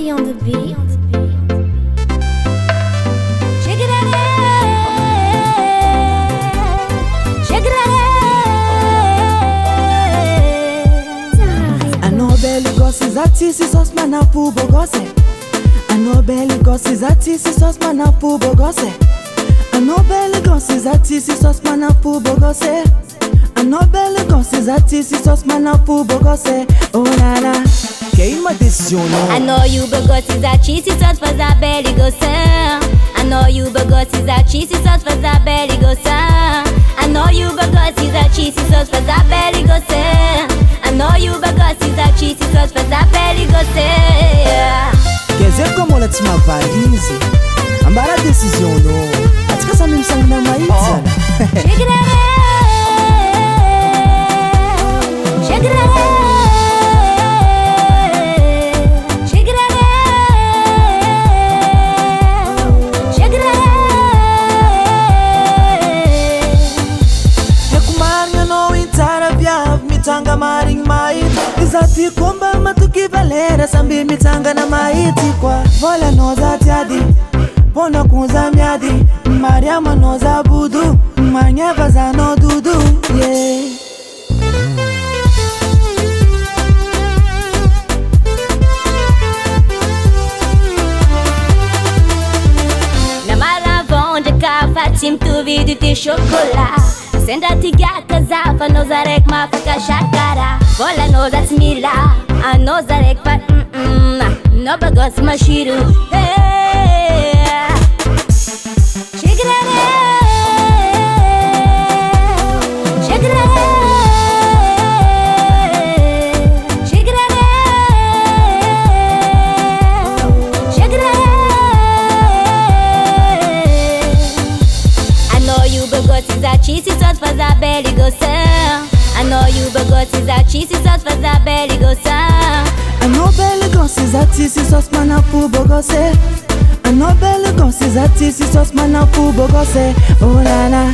Ivy on the beat. Check it out. Check it out. I know belly gosses artists sos mana pubo gosse. I know belly gosses artists sos mana pubo gosse. I know belly gosses artists sos mana pubo gosse. I know belly gosses artists sos mana pubo gosse. Oh la la. Queima decissionou. I know you begosses artistas só faz a belly gostar. I know you begosses artistas só faz a belly gostar. I know you begosses artistas só faz a belly gostar. I know you begosses artistas só faz a belly gostar. Quer dizer como ela te valise? Ambara decissionou. Acho que essa mesmo sangue não é isso. Check it out. Check it out. Mitanga maring mait Izati komba matuki valera Sambi mitanga na maiti kwa Vola noza tiadi Pona kunza miadi Mariama noza budu Manyeva za no dudu Yeah Na malavon de kafatim tu vidu te chocolat. Senda tiga kazafa nozarek ma faka shakara. Vola nozat mila a nozarek pa no bagos mashiru. Hey, check it out. Check it out. Check it out. Check it out. I know you begosses artistas só faz a belly gostar. I know you begosses artistas só faz a belly gostar. I know belly gosses artists sos mana pubo gosse. I know belly gosses artists sos mana pubo gosse. Oh la la